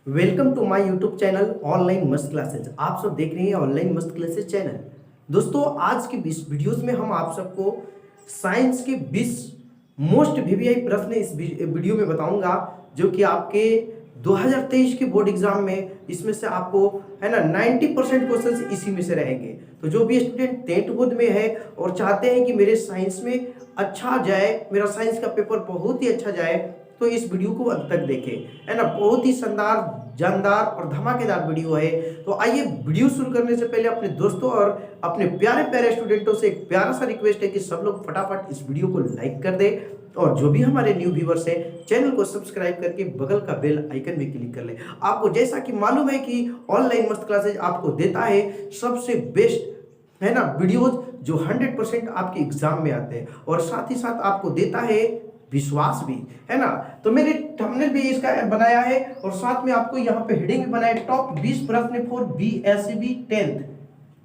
Welcome to my YouTube channel online मस्त classes. आप सब देख रहे हैं ऑनलाइन मस्त क्लासेज चैनल। दोस्तों, आज के 20 वीडियोस में हम आप सबको साइंस के 20 मोस्ट वीवीआई प्रश्न इस वीडियो में बताऊंगा, जो कि आपके 2023 के बोर्ड एग्जाम में इसमें से आपको है ना 90% क्वेश्चन इसी में से रहेंगे। तो जो भी स्टूडेंट 10th बोर्ड में है और चाहते हैं कि मेरे साइंस में अच्छा जाए, मेरा साइंस का पेपर बहुत ही अच्छा जाए, तो इस वीडियो को अंत तक देखें, है ना। बहुत ही शानदार, जानदार और धमाकेदार वीडियो है। तो आइए, वीडियो शुरू करने से पहले अपने दोस्तों और अपने प्यारे प्यारे स्टूडेंटों से एक प्यारा सा रिक्वेस्ट है कि सब लोग फटाफट इस वीडियो को लाइक कर दें, और जो भी हमारे न्यू व्यूवर्स हैं चैनल को सब्सक्राइब करके बगल का बेल आइकन भी क्लिक कर ले। आपको जैसा कि मालूम है कि ऑनलाइन मस्त क्लासेज आपको देता है सबसे बेस्ट, है ना, वीडियोज जो 100% आपके एग्जाम में आते हैं, और साथ ही साथ आपको देता है विश्वास भी, है ना। तो मैंने थंबनेल भी इसका बनाया है, और साथ में आपको यहाँ पे हेडिंग भी बनाया, टॉप 20 प्रश्न फॉर बीएसबी 10th।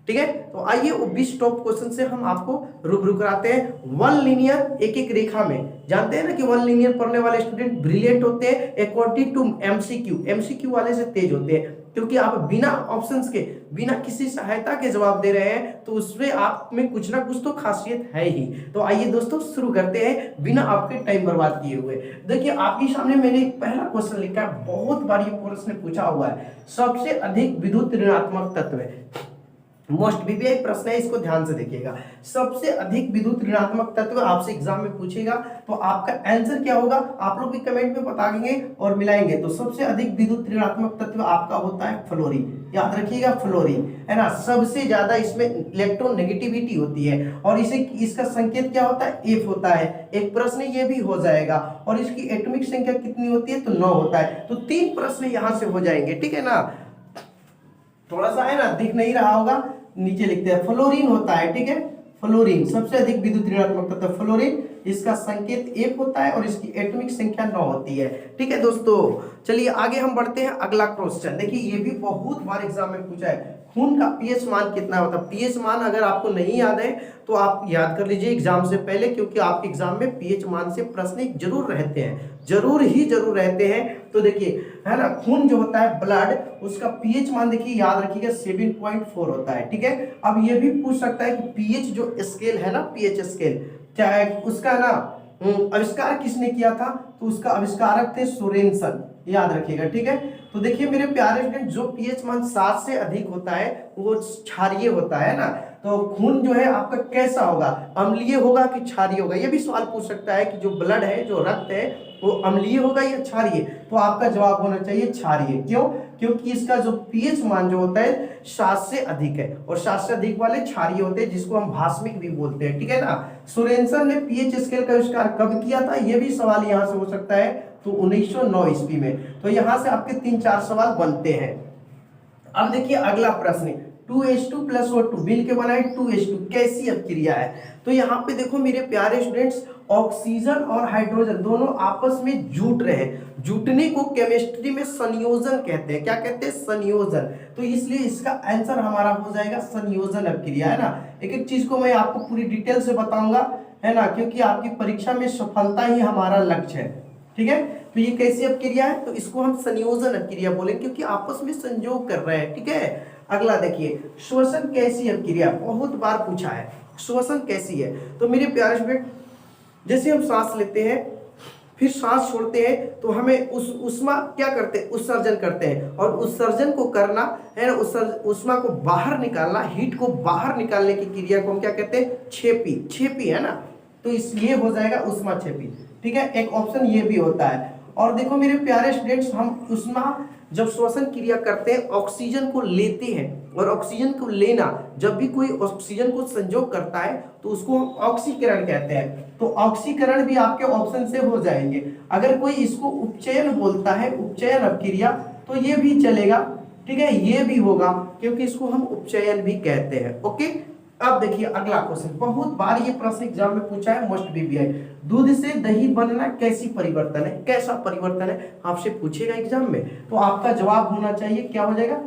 ठीक है, तो आइए वो 20 टॉप क्वेश्चन से हम आपको रूबरू कराते हैं। वन लीनियर, एक एक रेखा में। जानते हैं ना कि वन लीनियर पढ़ने वाले स्टूडेंट ब्रिलियंट होते हैं अकॉर्डिंग टू एमसीक्यू। एमसीक्यू वाले से तेज होते हैं, क्योंकि आप बिना ऑप्शंस के, बिना किसी सहायता के जवाब दे रहे हैं, तो उसमें आप में कुछ ना कुछ तो खासियत है ही। तो आइए दोस्तों, शुरू करते हैं बिना आपके टाइम बर्बाद किए हुए। देखिए, आपके सामने मैंने एक पहला क्वेश्चन लिखा है, बहुत बार ये प्रश्न पूछा हुआ है। सबसे अधिक विद्युत ऋणात्मक तत्व है, मोस्ट वीवीआई प्रश्न है, इसको ध्यान से देखिएगा। सबसे अधिक विद्युत ऋणात्मक तत्व आपसे एग्जाम में पूछेगा, तो आपका आंसर क्या होगा आप लोग भी कमेंट में बता देंगे और मिलाएंगे। तो सबसे अधिक विद्युत ऋणात्मक तत्व आपका होता है फ्लोरीन। याद रखिएगा, फ्लोरीन, है ना। सबसे ज्यादा इसमें इलेक्ट्रोनेगेटिविटी होती है, और इसे इसका संकेत क्या होता है, एफ होता है। एक प्रश्न ये भी हो जाएगा, और इसकी एटॉमिक संख्या कितनी होती है, तो 9 होता है। तो 3 प्रश्न यहां से हो जाएंगे, ठीक है ना। थोड़ा सा है ना, दिख नहीं रहा होगा, नीचे लिखते हैं फ्लोरीन होता है, ठीक है। फ्लोरीन सबसे अधिक विद्युत ऋणात्मक तत्व फ्लोरीन, इसका संकेत 1 होता है, और इसकी एटॉमिक संख्या 9 होती है। ठीक है दोस्तों, चलिए आगे हम बढ़ते हैं। अगला क्वेश्चन देखिए, ये भी बहुत बार एग्जाम में पूछा है। खून का पीएच मान कितना होता है। पीएच मान अगर आपको नहीं याद है तो आप याद कर लीजिए एग्जाम से पहले, क्योंकि आपके एग्जाम में पीएच मान से प्रश्न जरूर रहते हैं, जरूर रहते हैं। तो देखिए, है ना, खून जो होता है ब्लड, उसका पीएच मान देखिए, याद रखिएगा 7.4 होता है, ठीक है। अब ये भी पूछ सकता है कि पीएच जो स्केल है ना, पीएच स्केल, चाहे उसका ना आविष्कार किसने किया था, तो उसका आविष्कारक थे सोरेनसन, याद रखिएगा, ठीक है। तो देखिए मेरे प्यारे स्टूडेंट, जो पीएच मान 7 से अधिक होता है वो क्षारीय होता है ना। तो खून जो है आपका कैसा होगा, अम्लीय होगा कि क्षारीय होगा। ये भी सवाल पूछ सकता है कि जो ब्लड है, जो रक्त है, वो अम्लीय होगा या क्षारीय। तो आपका जवाब होना चाहिए क्षारीय। क्यों? क्योंकि इसका जो पीएच मान जो होता है 7 से अधिक है, और 7 से अधिक वाले क्षारीय होते हैं, जिसको हम भास्मिक भी बोलते हैं, ठीक है ना। सोरेनसन ने पीएच स्केल का आविष्कार कब किया था, ये भी सवाल यहाँ से हो सकता है, तो 1909 ईस्वी में। तो यहाँ से आपके 3-4 सवाल बनते हैं। अब देखिए अगला प्रश्न, 2H2 प्लस O2 मिल के बना है 2H2, कैसी अपक्रिया है। तो यहाँ पे देखो मेरे प्यारे स्टूडेंट्स, ऑक्सीजन और हाइड्रोजन दोनों आपस में जुट रहे हैं। जुटने को केमिस्ट्री में संयोजन कहते हैं। क्या कहते हैं? संयोजन। तो इसलिए इसका आंसर हमारा हो जाएगा संयोजन अपक्रिया, है ना। एक एक चीज को मैं आपको पूरी डिटेल से बताऊंगा, है ना, क्योंकि आपकी परीक्षा में सफलता ही हमारा लक्ष्य है, ठीक है। तो ये कैसी अपक्रिया है, तो इसको हम संयोजन अपक्रिया बोलेंगे, क्योंकि आपस में संयोग कर रहे हैं, ठीक है। अगला देखिए, श्वसन कैसी अपक्रिया, बहुत बार पूछा है, श्वसन कैसी है। तो मेरे प्यारे स्टूडेंट, जैसे हम सांस लेते हैं फिर सांस छोड़ते हैं, तो हमें उस उष्मा क्या करते हैं, उत्सर्जन करते हैं, और उत्सर्जन को करना है ना, उष्मा को बाहर निकालना, हीट को बाहर निकालने की क्रिया को हम क्या कहते हैं, क्षेपी। क्षेपी, है ना। तो इस ये हो जाएगा उष्मा क्षेपी, ठीक है। एक ऑप्शन ये भी होता है। और देखो मेरे प्यारे स्टूडेंट्स, हम उष्मा जब श्वसन क्रिया करते हैं, ऑक्सीजन को लेते हैं, और ऑक्सीजन को लेना, जब भी कोई ऑक्सीजन को संयोग करता है तो उसको हम ऑक्सीकरण कहते हैं। तो ऑक्सीकरण भी आपके ऑप्शन से हो जाएंगे। अगर कोई इसको उपचयन बोलता है, उपचयन अपक्रिया, तो ये भी चलेगा, ठीक है, ये भी होगा, क्योंकि इसको हम उपचयन भी कहते हैं। ओके, अब देखिए अगला क्वेश्चन, बहुत बार ये प्रश्न एग्जाम में पूछा है, मोस्ट वीवीआई। दूध से दही बनना कैसी परिवर्तन है, कैसा परिवर्तन है, आपसे पूछेगा एग्जाम में। तो आपका जवाब होना चाहिए, क्या हो जाएगा,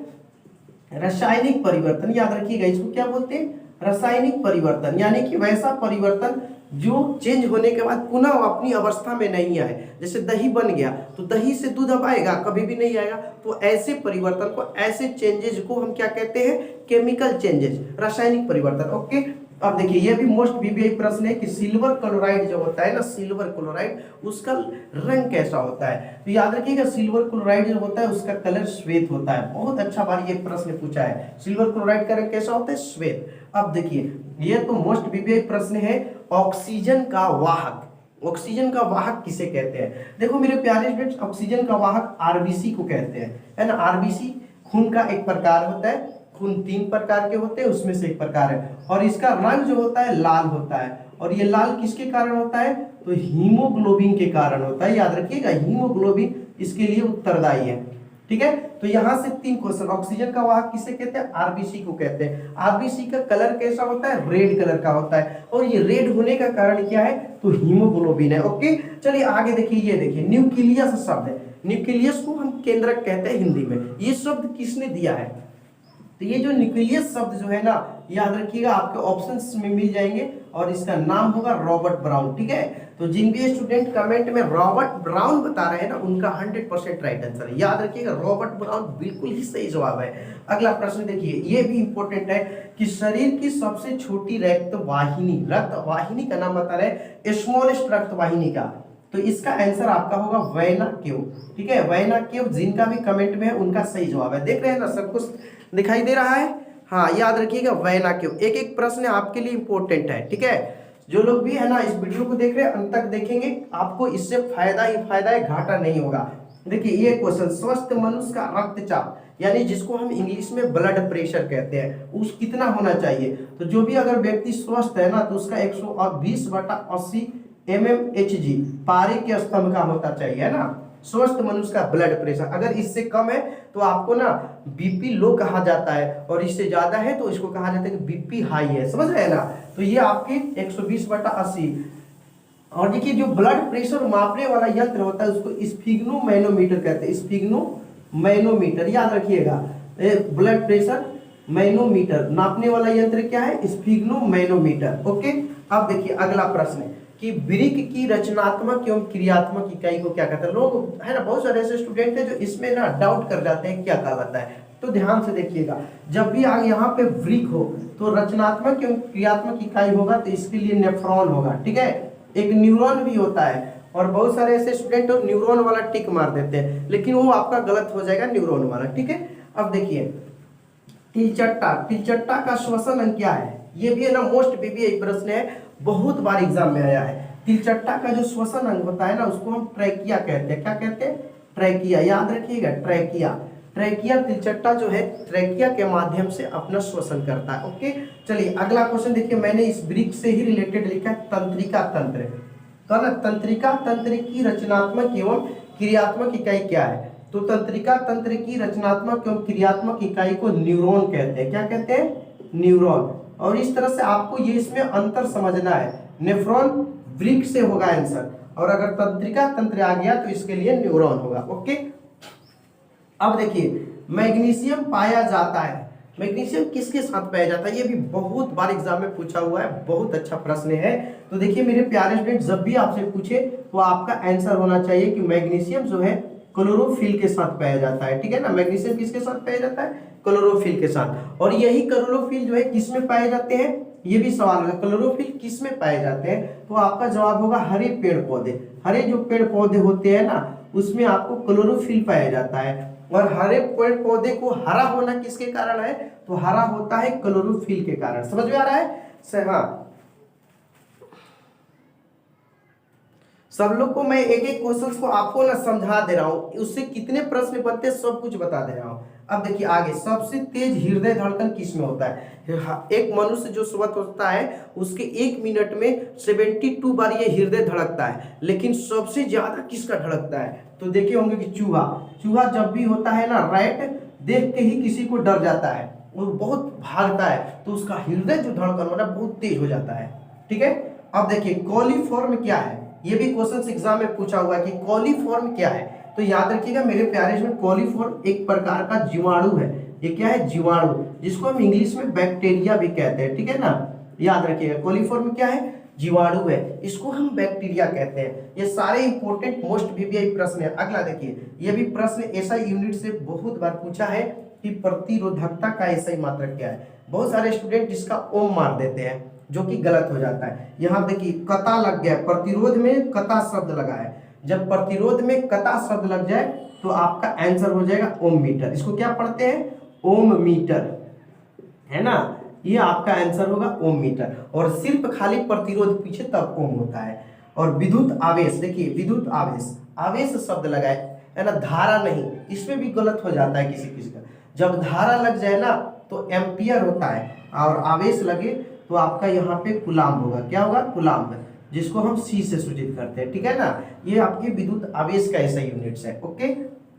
रासायनिक परिवर्तन। याद रखिएगा, इसको क्या बोलते हैं, रासायनिक परिवर्तन, यानी कि वैसा परिवर्तन जो चेंज होने के बाद पुनः वो अपनी अवस्था में नहीं आए। जैसे दही बन गया तो दही से दूध अब आएगा, कभी भी नहीं आएगा। तो ऐसे परिवर्तन को, ऐसे चेंजेज को हम क्या कहते हैं? केमिकल चेंजेज, रासायनिक परिवर्तन। ओके, अब देखिए ये भी मोस्ट बीबीआई प्रश्न है कि सिल्वर क्लोराइड जो होता है ना, सिल्वर क्लोराइड, उसका रंग कैसा होता है? तो याद रखिएगा सिल्वर क्लोराइड जो होता है उसका कलर श्वेत होता है। बहुत अच्छा बार ये प्रश्न पूछा है, सिल्वर क्लोराइड का रंग कैसा होता है? श्वेत। अब देखिए ये तो मोस्ट बीबीआई प्रश्न है, ऑक्सीजन का वाहक। ऑक्सीजन का वाहक किसे कहते हैं? देखो मेरे प्यारे स्टूडेंट्स, ऑक्सीजन का वाहक आरबीसी को कहते हैं, है ना। आरबीसी खून का एक प्रकार होता है, खून 3 प्रकार के होते हैं, उसमें से एक प्रकार है, और इसका रंग जो होता है लाल होता है। और ये लाल किसके कारण होता है? तो हीमोग्लोबिन के कारण होता है। याद रखिएगा हीमोग्लोबिन इसके लिए उत्तरदायी है। ठीक है, तो यहां से 3 क्वेश्चन। ऑक्सीजन का वाहक किसे कहते हैं? आरबीसी को कहते हैं। आरबीसी का कलर कैसा होता है? रेड कलर का होता है, और ये रेड होने का कारण क्या है? तो हीमोग्लोबिन है। ओके, चलिए आगे देखिए, ये देखिए न्यूक्लियस शब्द है। न्यूक्लियस को हम केंद्रक कहते हैं हिंदी में। ये शब्द किसने दिया है? तो ये जो न्यूक्लियस शब्द जो है ना, याद रखिएगा आपके ऑप्शंस में मिल जाएंगे, और इसका नाम होगा रॉबर्ट ब्राउन। ठीक है, तो जिन भी स्टूडेंट कमेंट में रॉबर्ट ब्राउन बता रहे हैं ना, उनका 100% राइट आंसर है। याद रखिएगा रॉबर्ट ब्राउन बिल्कुल ही सही जवाब है। अगला प्रश्न देखिए, ये भी इंपॉर्टेंट है कि शरीर की सबसे छोटी रक्तवाहिनी, रक्तवाहिनी का नाम बता रहे हैं, स्मॉलेस्ट रक्तवाहिनी का। तो इसका आंसर आपका होगा वेना केव। ठीक है, वेना केव, जिनका भी कमेंट में है उनका सही जवाब है। देख रहे हैं ना, सब कुछ दिखाई दे रहा है। हाँ, याद रखिएगा वेना केव। एक एक प्रश्न आपके लिए इंपॉर्टेंट है। ठीक है, जो लोग भी है ना इस वीडियो को देख रहे हैं, अंत तक देखेंगे, आपको इससे फायदा ही फायदा है, घाटा नहीं होगा। देखिए ये क्वेश्चन, स्वस्थ मनुष्य का रक्तचाप, यानी जिसको हम इंग्लिश में ब्लड प्रेशर कहते हैं, उस कितना होना चाहिए? तो जो भी अगर व्यक्ति स्वस्थ है ना, तो उसका 120/80 mmHg पारे के स्तंभ का होता चाहिए, है ना। स्वस्थ मनुष्य का ब्लड प्रेशर, अगर इससे कम है तो आपको ना बीपी लो कहा जाता है, और इससे ज्यादा है तो इसको कहा जाता है कि बीपी हाई है। समझ रहे हैं ना। तो ये आपके 120/80। और देखिए जो ब्लड प्रेशर मापने वाला यंत्र होता है उसको स्फिग्नोमैनोमीटर कहते हैं। स्फिग्नोमैनोमीटर, याद रखिएगा, ब्लड प्रेशर मैनोमीटर नापने वाला यंत्र क्या है? स्फिग्नोमैनोमीटर। ओके, अब देखिए अगला प्रश्न है कि वृक्क की रचनात्मक एवं क्रियात्मक इकाई को क्या कहते हैं? लोग है ना, बहुत सारे ऐसे स्टूडेंट हैं जो इसमें ना डाउट कर जाते हैं क्या कहा जाता है। तो ध्यान से देखिएगा, जब भी आगे यहाँ पे वृक्क हो तो रचनात्मक एवं क्रियात्मक इकाई होगा, तो इसके लिए नेफ्रॉन होगा। ठीक है, एक न्यूरॉन भी होता है, और बहुत सारे ऐसे स्टूडेंट न्यूरॉन वाला टिक मार देते हैं, लेकिन वो आपका गलत हो जाएगा, न्यूरॉन वाला। ठीक है, अब देखिए तिलचट्टा, तिलचट्टा का श्वसन अंग क्या है? ये भी है ना मोस्ट बीबीआई प्रश्न है, बहुत बार एग्जाम में आया है। तिलचट्टा का जो श्वसन अंग होता है ना, उसको हम ट्रैकिया कहते हैं। क्या कहते हैं? ट्रैकिया। याद रखिएगा ट्रैकिया। ट्रैकिया, तिलचट्टा जो है ट्रैकिया के माध्यम से अपना श्वसन करता है। ओके, चलिए अगला क्वेश्चन देखिए, मैंने इस वृक्क से ही रिलेटेड लिखा है, तंत्रिका तंत्र। तो ना तंत्रिका तंत्र की रचनात्मक एवं क्रियात्मक इकाई क्या है? तो तंत्रिका तंत्र की रचनात्मक एवं क्रियात्मक इकाई को न्यूरॉन कहते हैं। क्या कहते हैं? न्यूरॉन। और इस तरह से आपको ये इसमें अंतर समझना है, नेफ्रॉन वृक्क से होगा आंसर, और अगर तंत्रिका तंत्र आ गया तो इसके लिए न्यूरॉन होगा। ओके, अब देखिए मैग्नीशियम पाया जाता है। मैग्नीशियम किसके साथ पाया जाता है? ये भी बहुत बार एग्जाम में पूछा हुआ है, बहुत अच्छा प्रश्न है। तो देखिए मेरे प्यारे स्टूडेंट, जब भी आपसे पूछे तो आपका आंसर होना चाहिए कि मैग्नीशियम जो है क्लोरोफिल के साथ पाया जाता है। ठीक है ना, मैग्नीशियम किसके साथ पाया जाता है? क्लोरोफिल के साथ। और यही क्लोरोफिल जो है किसमें पाए जाते हैं? ये भी सवाल है, क्लोरोफिल किसमें पाए जाते हैं? तो आपका जवाब होगा हरे पेड़ पौधे। हरे जो पेड़ पौधे होते हैं ना, उसमें आपको क्लोरोफिल पाया जाता है। और हरे पेड़ पौधे को हरा होना किसके कारण है? तो हरा होता है क्लोरोफिल के कारण। समझ में आ रहा है? हाँ, सब लोग को मैं एक एक क्वेश्चन को आपको ना समझा दे रहा हूँ, उससे कितने प्रश्न बनते हैं सब कुछ बता दे रहा हूँ। अब देखिए आगे, सबसे तेज हृदय धड़कन किसमें होता है? एक मनुष्य जो स्वस्थ होता है उसके 1 मिनट में 72 बार ये हृदय धड़कता है, लेकिन सबसे ज्यादा किसका धड़कता है? तो देखे होंगे कि चूहा। चूहा जब भी होता है ना, रैट देख के ही किसी को डर जाता है, वो बहुत भागता है, तो उसका हृदय जो धड़कन होना बहुत तेज हो जाता है। ठीक है, अब देखिए कॉलीफॉर्म क्या है? ये भी क्वेश्चन एग्जाम में पूछा हुआ है कि कॉलीफॉर्म क्या है। तो याद रखिएगा मेरे प्यारे स्टूडेंट, कॉलीफॉर्म एक प्रकार का जीवाणु है। ये क्या है? जीवाणु, जिसको हम इंग्लिश में बैक्टीरिया भी कहते हैं। ठीक है ना, याद रखिएगा कॉलीफॉर्म क्या है? जीवाणु है, इसको हम बैक्टीरिया कहते हैं। ये सारे इंपॉर्टेंट मोस्ट वीवीआई प्रश्न है। अगला देखिए, ये भी प्रश्न ऐसा यूनिट से बहुत बार पूछा है कि प्रतिरोधकता का एसआई मात्रक क्या है। बहुत सारे स्टूडेंट इसका ओम मार देते हैं, जो कि गलत हो जाता है। यहाँ देखिए कता लग गया, प्रतिरोध में कता शब्द लगा है। जब प्रतिरोध में कता शब्द लग जाए तो आपका आंसर हो जाएगा ओम मीटर। इसको क्या पढ़ते हैं? ओम मीटर, है ना। ये आपका आंसर होगा ओम मीटर। और सिर्फ खाली प्रतिरोध पीछे तब ओम होता है। और विद्युत आवेश, देखिए विद्युत आवेश, आवेश शब्द लगाए, है ना, धारा नहीं, इसमें भी गलत हो जाता है किसी किसी का। जब धारा लग जाए ना तो एम्पियर होता है, और आवेश लगे तो आपका यहाँ पे कुलाम्ब होगा। क्या होगा? कुलाम्ब, जिसको हम सी से सूचित करते हैं, ठीक है ना। ये आपके विद्युत आवेश का ऐसा यूनिट्स है। ओके,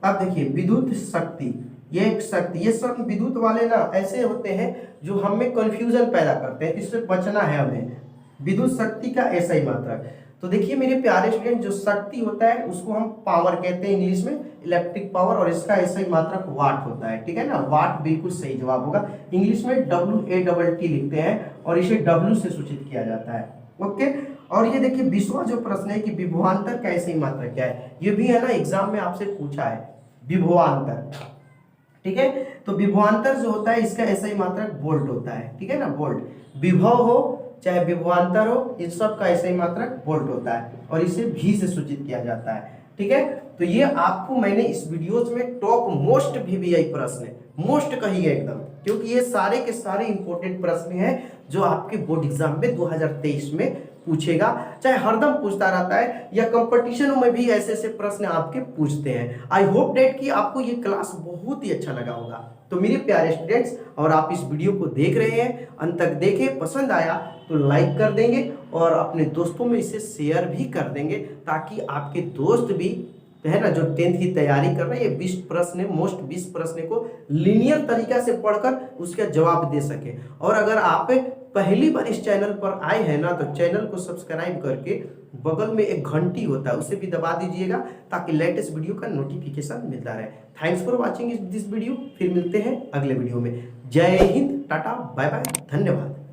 अब देखिए विद्युत शक्ति, ये एक शक्ति, ये सब विद्युत वाले ना ऐसे होते हैं जो हमें कंफ्यूजन पैदा करते हैं, इससे बचना है हमें। विद्युत शक्ति का ऐसा ही मात्रक, तो देखिए मेरे प्यारे स्टूडेंट, जो शक्ति होता है उसको हम पावर कहते हैं इंग्लिश में, इलेक्ट्रिक पावर, और इसका ऐसा ही मात्रक वाट होता है, ठीक है ना। वाट बिल्कुल सही जवाब होगा। इंग्लिश में WATT लिखते हैं और इसे W से सूचित किया जाता है। ओके, और ये देखिए 20वां जो प्रश्न है कि विभवांतर का ऐसा ही मात्रक क्या है। ये भी है ना एग्जाम में आपसे पूछा है, विभवांतर, ठीक है। तो विभवांतर जो होता है इसका ऐसा ही मात्रक वोल्ट होता है, ठीक है ना। वोल्ट, विभव हो चाहे विभवांतर हो, इन सब का ऐसा ही मात्रक वोल्ट होता है, और इसे भी से सूचित किया जाता है, ठीक है। तो ये आपको मैंने इस वीडियोस में टॉप मोस्ट वीवीआई प्रश्न है, मोस्ट कहिए एकदम, क्योंकि ये सारे के सारे इंपॉर्टेंट प्रश्न हैं जो आपके बोर्ड एग्जाम में 2023 में पूछेगा, चाहे हरदम पूछता रहता है, या कंपटीशनों में भी ऐसे ऐसे प्रश्न आपके पूछते हैं। आई होप डेट कि आपको ये क्लास बहुत ही अच्छा लगा होगा। तो मेरे प्यारे स्टूडेंट्स, और आप इस वीडियो को देख रहे हैं, अंत तक देखें, पसंद आया तो लाइक कर देंगे और अपने दोस्तों में इसे शेयर भी कर देंगे, ताकि आपके दोस्त भी, है ना, जो 10th की तैयारी कर रहे हैं, ये 20 प्रश्न, मोस्ट 20 प्रश्न को लीनियर तरीका से पढ़कर उसका जवाब दे सके। और अगर आप पहली बार इस चैनल पर आए हैं ना, तो चैनल को सब्सक्राइब करके बगल में एक घंटी होता है उसे भी दबा दीजिएगा, ताकि लेटेस्ट वीडियो का नोटिफिकेशन मिलता रहे। Thanks for watching this video. फिर मिलते हैं अगले वीडियो में। जय हिंद, टाटा, बाय बाय, धन्यवाद।